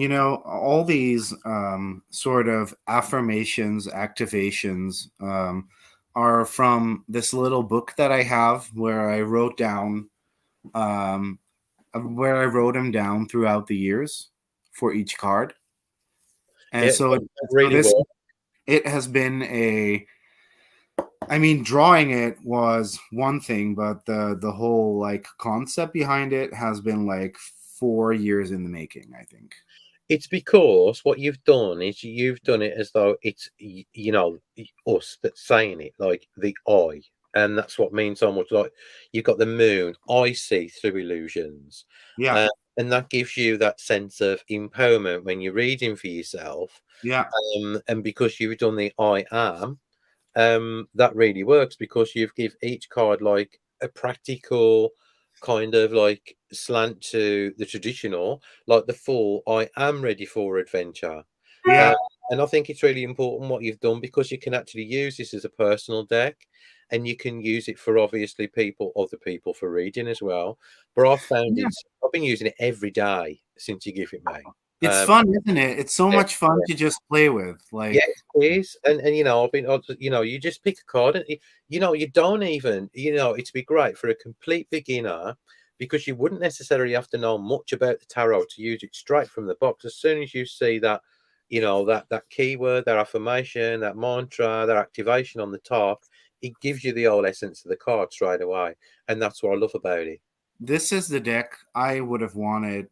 All these sort of affirmations, activations are from this little book that I have where I wrote down where I wrote them down throughout the years for each card. And Yeah, so, that so really this well. it has been I mean, drawing it was one thing, but the whole like concept behind it has been like 4 years in the making, I think. It's because what you've done is you've done it as though it's us that's saying it, like the I, and that's what means so much. Like you've got the moon, I see through illusions, Yeah, uh, and that gives you that sense of empowerment when you're reading for yourself. yeah, And because you've done the I am, that really works because you've give each card like a practical kind of like slant to the traditional, like the full I am ready for adventure. Uh, yeah. and I think it's really important what you've done, because you can actually use this as a personal deck, and you can use it for obviously other people for reading as well. But I've been using it every day since you give it me. It's Um, fun, isn't it? It's so much fun to just play with. Yeah, Like, it is, and you just pick a card, and you don't even, it'd be great for a complete beginner, because you wouldn't necessarily have to know much about the tarot to use it straight from the box. As soon as you see that, that keyword, that affirmation, that mantra, that activation on the top, it gives you the whole essence of the card straight away, and that's what I love about it. this is the deck I would have wanted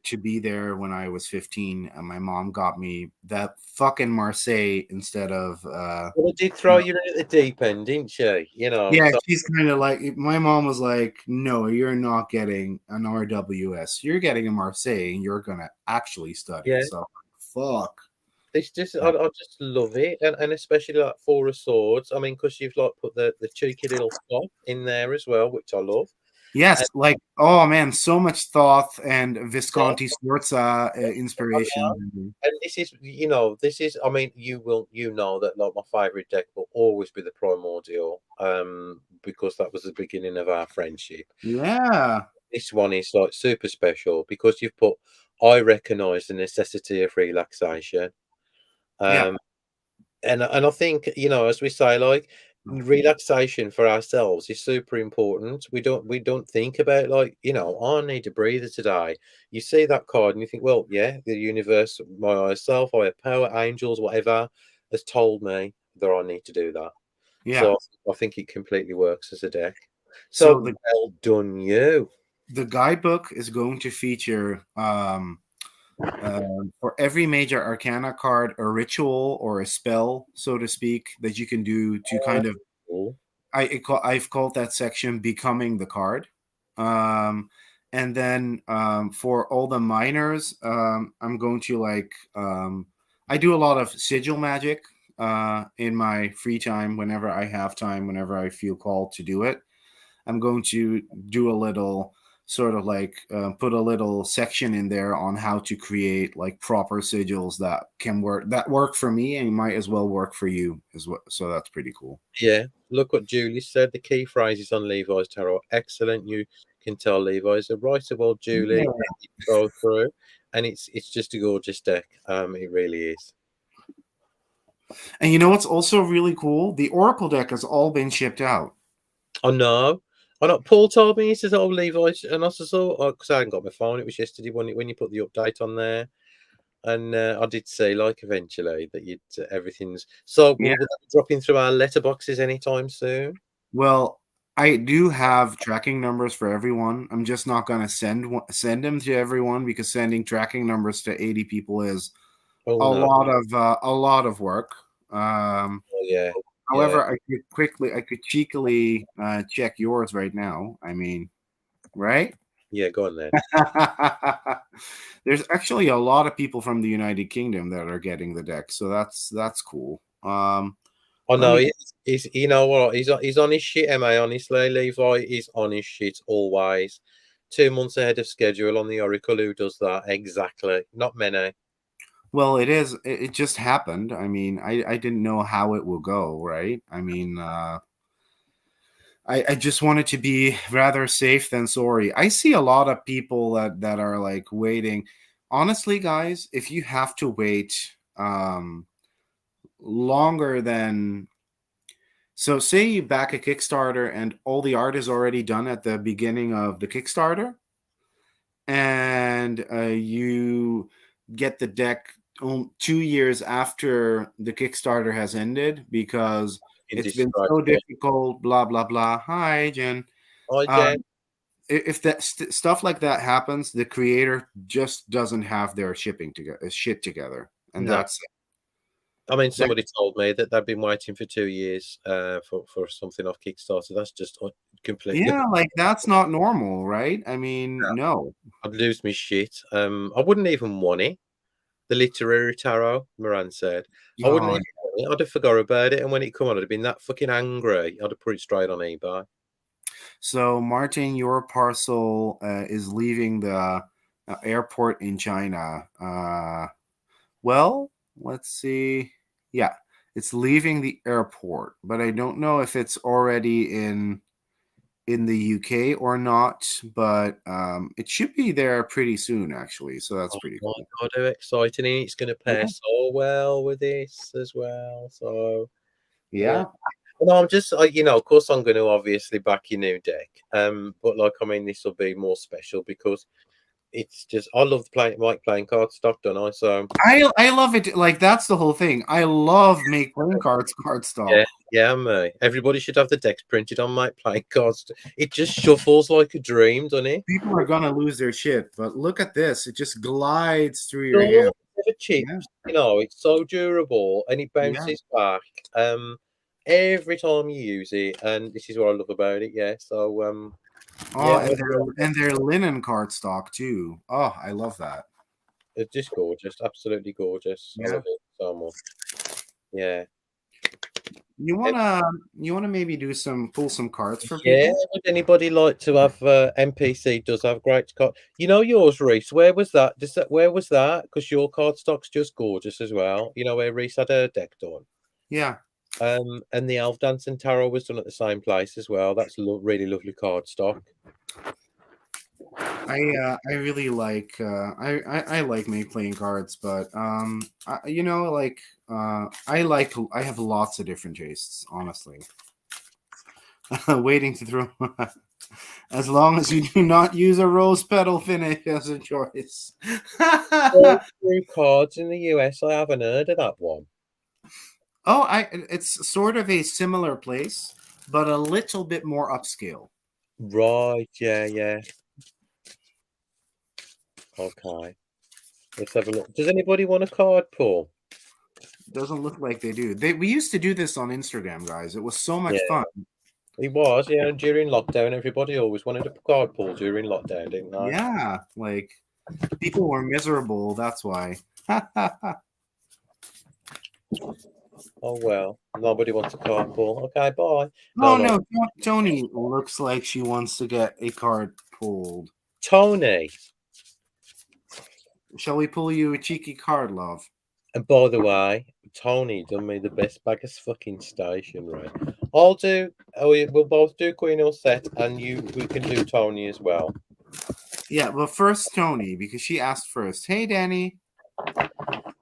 to be there when I was 15, and my mom got me that fucking Marseille instead of Well, I did throw you in at the deep end, didn't she? yeah, So she's kind of like, my mom was like, no, you're not getting an RWS. You're getting a Marseille and you're going to actually study. yeah. So, fuck. It's just Yeah. I just love it, and especially like Four of Swords. I mean, because you've like put the cheeky little top in there as well, which I love. Yes, And like, oh man, so much Thoth and yeah, Visconti Sforza I know. inspiration. And this is. I mean, you know that like my favorite deck will always be the Primordial, because that was the beginning of our friendship. Yeah. This one is like super special because you've put. I recognise the necessity of relaxation. Yeah. Um, and I think, as we say, like relaxation for ourselves is super important. We don't think about like, I need a breather today. You see that card and you think, well, yeah, the universe, my higher self, higher power, angels, whatever, has told me that I need to do that. Yeah. So I think it completely works as a deck. So So well done, you. the guidebook is going to feature for every major arcana card, a ritual or a spell, so to speak, that you can do to kind of Cool. I've called that section becoming the card. Um, and then for all the minors, I'm going to like I do a lot of sigil magic. in my free time, whenever I have time, whenever I feel called to do it. I'm going to do a little sort of like put a little section in there on how to create like proper sigils that work for me and might as well work for you as well. So that's pretty cool. Yeah, look what Julie said. The key phrases on Levi's tarot, excellent. You can tell Levi's a writer. Well, Julie, Yeah. go through, and it's just a gorgeous deck. It really is. And you know what's also really cool? The Oracle deck has all been shipped out. I know. I know. Paul told me, he says, "Oh, Levi's," and I said, "Oh, because I hadn't got my phone. It was yesterday when you put the update on there." And I did say, like, eventually that you'd everything's so. Yeah. Will that be dropping through our letterboxes anytime soon? Well, I do have tracking numbers for everyone. I'm just not going to send them to everyone because sending tracking numbers to 80 people is Oh a no! lot of work. Oh, yeah, yeah, However, I could cheekily check yours right now. I mean, right? yeah. Go on then. There's actually a lot of people from the United Kingdom that are getting the deck, so that's cool. Oh Let no, me. he's you know what? He's on his shit, Ma. Honestly, Levi is on his shit always. 2 months ahead of schedule on the Oracle. Who does that exactly? Not many. Well, it is. It just happened. I mean, I didn't know how it will go, right? I mean, I just wanted to be rather safe than sorry. I see a lot of people that are like waiting. Honestly, guys, if you have to wait longer than so say you back a Kickstarter and all the art is already done at the beginning of the Kickstarter and you get the deck 2 years after the Kickstarter has ended because it's been so Indestructible. difficult, blah blah blah. Hi, Jen. Hi, Um, Jen. if that stuff like that happens, the creator just doesn't have their shit together, and No, that's I mean that. somebody told me that they've been waiting for 2 years for something off Kickstarter. That's just completely. Yeah, like that's not normal, right? I mean, no. I'd lose my shit. I wouldn't even want it. The literary tarot, Moran said. I wouldn't Oh, even want it. I'd have forgot about it. And when it come on, I'd have been that fucking angry. I'd have put it straight on eBay. so Martin, your parcel is leaving the airport in China. Well, let's see. Yeah, it's leaving the airport, but I don't know if it's already in the UK or not. But it should be there pretty soon, actually. So that's Oh pretty my cool. God, how exciting. And it's going to pair Yeah. so well with this as well. So, yeah. Yeah. No, I'm just, of course, I'm going to obviously back your new deck. But like, I mean, this will be more special because it's just, I love playing cardstock, don't I? So, I love it. Like that's the whole thing. I love make playing cards, cardstock. yeah, yeah, mate. Everybody should have the decks printed on my playing cards. It just shuffles like a dream, doesn't it? People are gonna lose their shit, but look at this. It just glides through your No, hand. it never Yeah. chips. It's so durable and it Yeah. bounces back every time you use it, and this is what I love about it. Yeah, so Oh, yeah, and they're linen cardstock too. Oh, I love that. it's just gorgeous, absolutely gorgeous. I Yeah. love it so much. Yeah. You Eh, wanna you wanna maybe pull some cards for Yeah, people? would anybody like to have NPC does have great card? Yours, Reese. Where was that? Where was that? Because your card stock's just gorgeous as well. You know where Reese had her deck done. Yeah. And the Elf Dance and Tarot was done at the same place as well. That's really lovely card stock. I really like I like make playing cards, but you know like I have lots of different tastes, honestly. Waiting to throw as long as you do not use a rose petal finish as a choice. Go through cards in the US. I haven't heard of that one. Oh, it's sort of a similar place, but a little bit more upscale. Right, yeah, yeah. Okay. Let's have a look. Does anybody want a card pull? Doesn't look like they do. We used to do this on Instagram, guys. It was so Yeah, much fun. it was. Yeah, during lockdown, everybody always wanted a card pull during lockdown, didn't they? Yeah, like people were miserable. That's why. Oh well, nobody wants a carpool. Okay, bye. Oh No. no, Tony looks like she wants to get a card pulled. Tony. Shall we pull you a cheeky card, love? And by the way, Tony done me the best bag of fucking stationery. I'll do. We'll both do Queen or set, and we can do Tony as well. Yeah, but first Tony, because she asked first. Hey, Danny.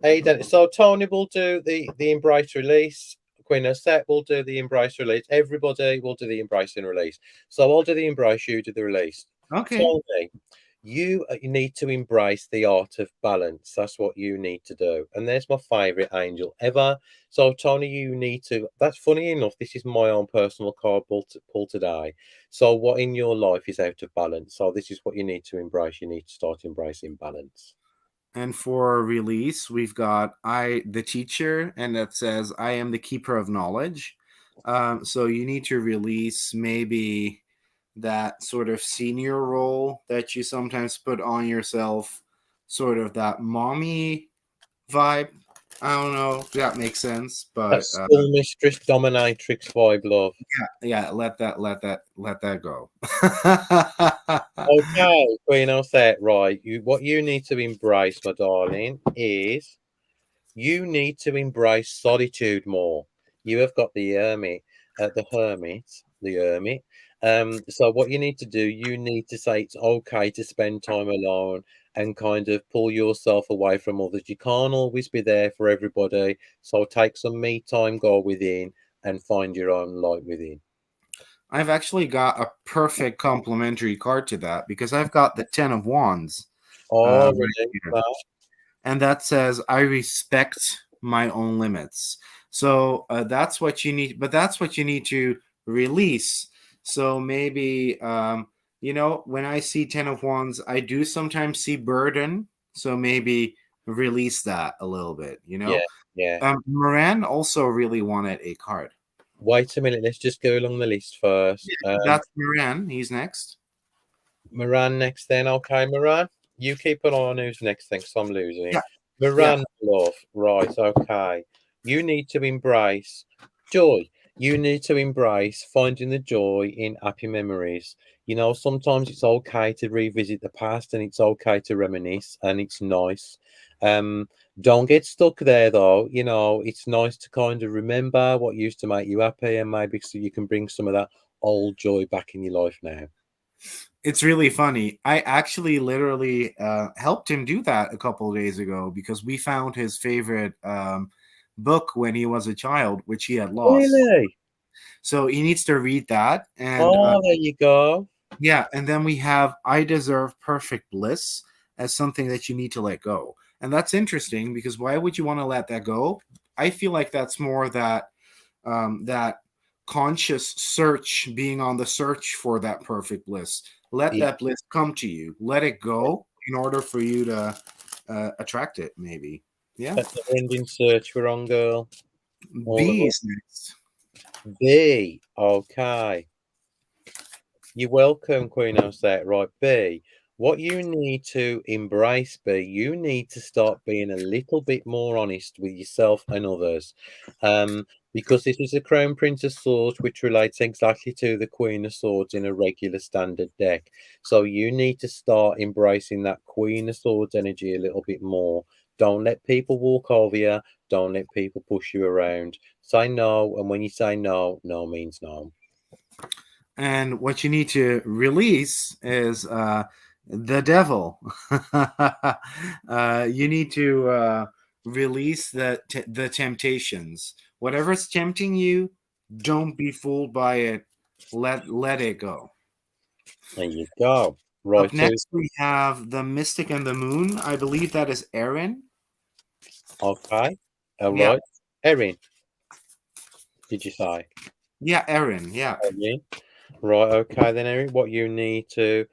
Hey, Dennis. So Tony will do the embrace release. Queen or set will do the embrace release. Everybody will do the embrace and release. So I'll do the embrace. You do the release. Okay. Tony, you need to embrace the art of balance. That's what you need to do. And there's my favorite angel ever. So, Tony, you need to. That's funny enough. This is my own personal card pull today. So, what in your life is out of balance? So, this is what you need to embrace. You need to start embracing balance. And for release, we've got the teacher, and that says, I am the keeper of knowledge. So you need to release maybe that sort of senior role that you sometimes put on yourself, sort of that mommy vibe. I don't know if that makes sense, That but school mistress dominatrix vibe, love. yeah, let that go. Okay, Queen, I'll say it right. What you need to embrace, my darling, is you need to embrace solitude more. You have got the hermit. So what you need to do, you need to say it's okay to spend time alone and kind of pull yourself away from others. You can't always be there for everybody. So take some me time, go within, and find your own light within. I've actually got a perfect complementary card to that because I've got the Ten of Wands Oh, right really? here. And that says, I respect my own limits. So that's what you need, but that's what you need to release. So maybe, when I see Ten of Wands, I do sometimes see burden. So maybe release that a little bit, Yeah, yeah. Moran also really wanted a card. Wait a minute. Let's just go along the list first. That's Moran. He's next. Moran next then. Okay, Moran. You keep an eye on who's next then, 'cause I'm losing. Yeah. Moran, love. Right, okay. You need to embrace joy. You need to embrace finding the joy in happy memories. You know, sometimes it's okay to revisit the past and it's okay to reminisce and it's nice. Um, don't get stuck there though. You know, it's nice to kind of remember what used to make you happy and maybe so you can bring some of that old joy back in your life now. It's really funny. I actually literally helped him do that a couple of days ago because we found his favorite book when he was a child, which he had lost. Really? So he needs to read that. And Oh, there you go. yeah, and then we have I Deserve Perfect Bliss as something that you need to let go. And that's interesting because why would you want to let that go? I feel like that's more that conscious search, being on the search for that perfect bliss. Let Yeah, that bliss come to you. Let it go in order for you to attract it. Maybe. Yeah. that never-ending search we're on, girl. All of B us. is next. B. Okay. You're welcome, Queen Osette. Right, B. What you need to embrace, B, you need to start being a little bit more honest with yourself and others. Because this is a Crown Prince of Swords, which relates exactly to the Queen of Swords in a regular standard deck. So you need to start embracing that Queen of Swords energy a little bit more. Don't let people walk over you. Don't let people push you around. Say no, and when you say no, no means no. And what you need to release is the devil. You need to release the temptations. Whatever's tempting you, don't be fooled by it. Let it go. There you go. Up Right, so next, we have the Mystic and the Moon. I believe that is Erin. okay. All Yeah, right. Erin, did you say? yeah, Erin. Yeah. Erin. Right, okay then, Erin. What you need to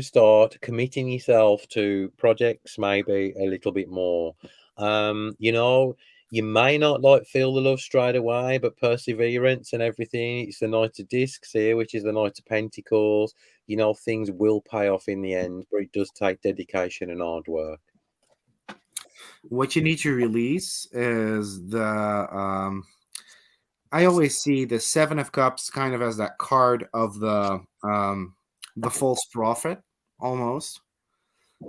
start committing yourself to projects maybe a little bit more. You know, you may not like feel the love straight away, but perseverance and everything. It's the Knight of Discs here, which is the Knight of Pentacles. You know, things will pay off in the end, but it does take dedication and hard work. What you need to release is the I always see the Seven of Cups kind of as that card of the false prophet almost.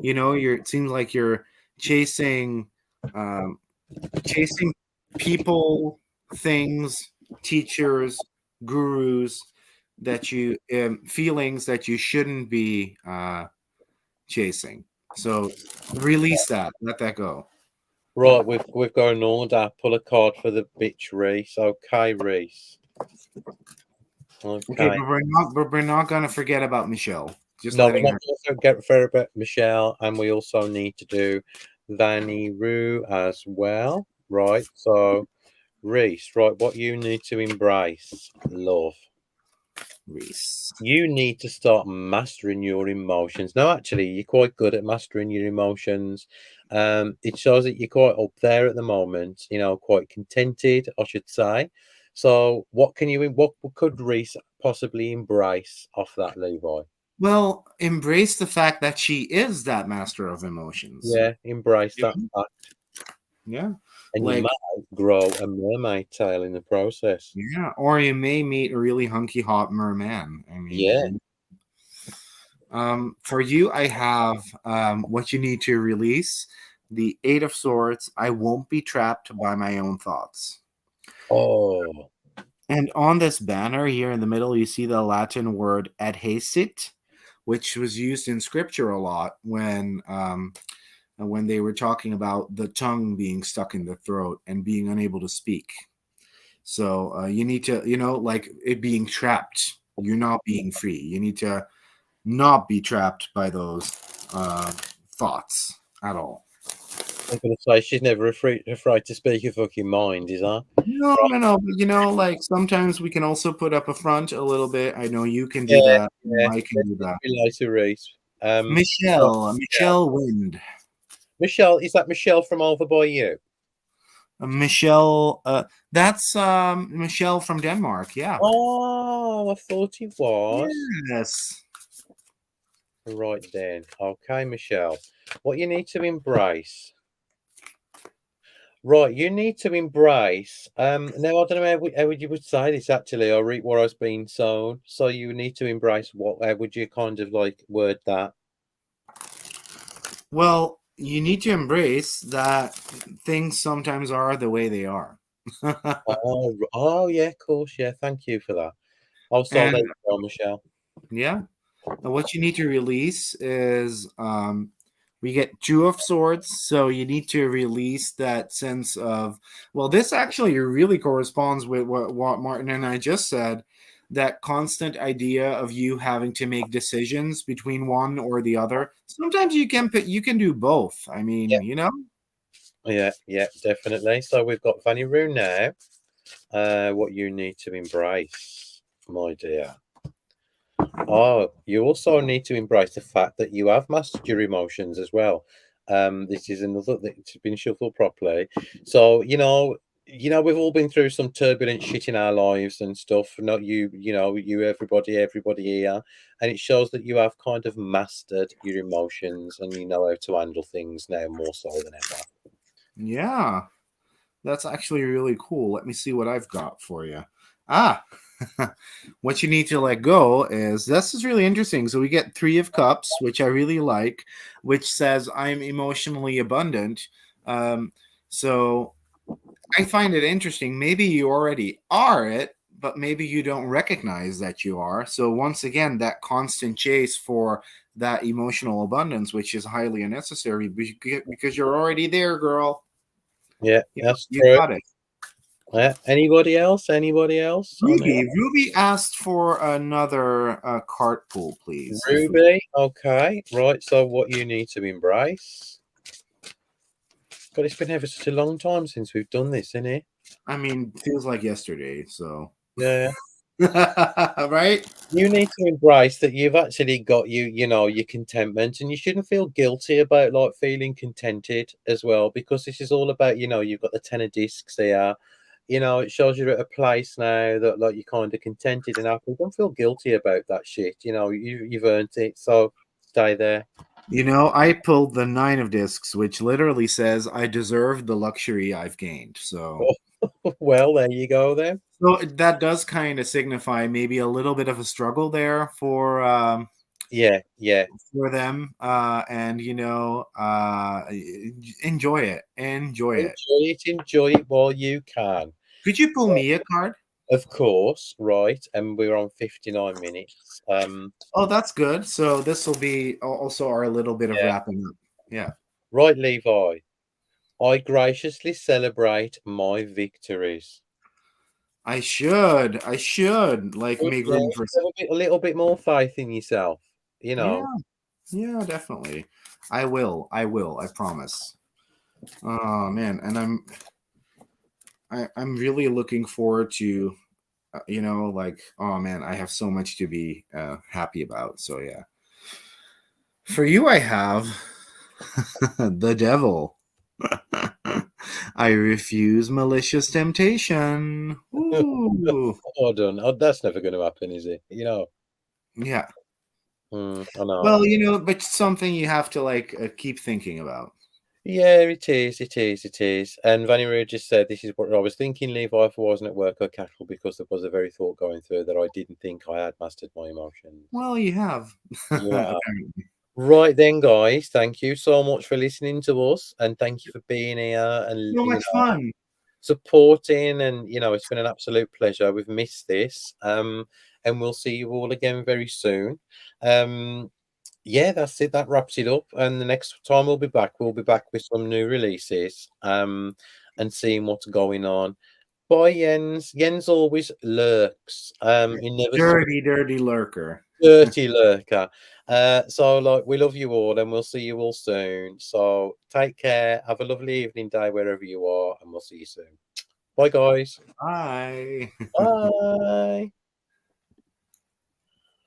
You know, it seems like you're chasing um, chasing people, things, teachers, gurus that you feelings that you shouldn't be chasing. So release that, let that go. Right, we've got an order. Pull a card for the bitch, Reese. Okay, Reese. Okay, Okay. but we're not gonna forget about Michelle. Just No, we're letting not her. going to forget about Michelle, and we also need to do Vanny Roo as well. Right. So, Reese, right, what you need to embrace, love. Reese. You need to start mastering your emotions. No, actually, you're quite good at mastering your emotions. It shows that you're quite up there at the moment, quite contented, I should say. So, what could Reese possibly embrace off that, Levi? Well, embrace the fact that she is that master of emotions. Yeah, embrace Yeah. that fact. Yeah. And you Like, might grow a mermaid tail in the process. yeah. Or you may meet a really hunky hot merman. I mean, Yeah. for you, I have what you need to release the Eight of Swords. I won't be trapped by my own thoughts. Oh, And on this banner here in the middle, you see the Latin word adhacit, which was used in scripture a lot when they were talking about the tongue being stuck in the throat and being unable to speak. So you need to, like it being trapped. You're not being free. You need to not be trapped by those thoughts at all. I'm gonna say she's never afraid to speak her fucking mind, is that? No, no, no. But like sometimes we can also put up a front a little bit. I know you can do Yeah, that. yeah. I can do Let's that. be later, Reese. So Michelle. Michelle Wind. Michelle, is that Michelle from Over by You? Michelle, that's Michelle from Denmark. Yeah. Oh, I thought it was. Yes. Right then. Okay, Michelle. What you need to embrace. Right, you need to embrace. Now I don't know how would you would say this actually, or reap what has been sown. So you need to embrace what? How would you kind of like word that? Well, you need to embrace that things sometimes are the way they are. Oh yeah, of course, yeah. Thank you for that. I'll start And there, Michelle. yeah, what you need to release is we get Two of Swords, so you need to release that sense of, well, this actually really corresponds with what Martin and I just said, that constant idea of you having to make decisions between one or the other. Sometimes you can do both. I mean, Yeah, definitely. So we've got Fanny Roo now. What you need to embrace, my dear. Oh, you also need to embrace the fact that you have mastered your emotions as well. This is another that's been shuffled properly. So, we've all been through some turbulent shit in our lives and stuff. Not you, everybody here. And it shows that you have kind of mastered your emotions and you know how to handle things now more so than ever. yeah. That's actually really cool. Let me see what I've got for you. Ah, what you need to let go is this is really interesting. So we get Three of Cups, which I really like, which says I'm emotionally abundant. So I find it interesting. Maybe you already are it, but maybe you don't recognize that you are. So once again, that constant chase for that emotional abundance, which is highly unnecessary because you're already there, girl. Yeah, that's You true. got it. Yeah. Anybody else? Anybody else on here? Ruby asked for another cart pool, please. Ruby. Okay. Right. So what you need to embrace. God, it's been ever such a long time since we've done this, isn't it? I mean, feels like yesterday, so. Yeah. Right? You need to embrace that you've actually got your contentment, and you shouldn't feel guilty about like feeling contented as well, because this is all about, you've got the 10 of discs here. It shows you're at a place now that like you're kind of contented and happy. Don't feel guilty about that shit. You've earned it, so stay there. You know, I pulled the 9 of discs, which literally says I deserve the luxury I've gained. So, Well, there you go then. so that does kind of signify maybe a little bit of a struggle there Yeah, yeah. for them. And enjoy it. Enjoy it. Enjoy it while you can. Could you pull me a card? Of course, right, and we're on 59 minutes. Oh, that's good. So this will be also our little bit of Yeah. wrapping up. Yeah. Right, Levi. I graciously celebrate my victories. I should like make Yeah, room for have a little bit more faith in yourself, you yeah, know. yeah, definitely. I will, I promise. Oh man, and I'm really looking forward to like, oh man, I have so much to be happy about. So yeah. For you I have the devil. I refuse malicious temptation. Ooh. Hold on. Oh, that's never going to happen, is it? You know. Yeah. I know. Well, but something you have to like keep thinking about. Yeah, it is. It is. It is. And Vanny Roo just said, "This is what I was thinking, Levi, if I wasn't at work or casual, because there was a very thought going through that I didn't think I had mastered my emotions." Well, you have. You are. Apparently. Right then, guys. Thank you so much for listening to us, and thank you for being here and So much fun. supporting. And it's been an absolute pleasure. We've missed this, and we'll see you all again very soon. Um, yeah, that's it. That wraps it up. And the next time we'll be back with some new releases, and seeing what's going on. Bye, Jens. Jens always lurks. He never Dirty, dirty lurker. dirty lurker. So like we love you all, and we'll see you all soon. So take care. Have a lovely evening, day wherever you are, and we'll see you soon. Bye, guys. Bye. Bye.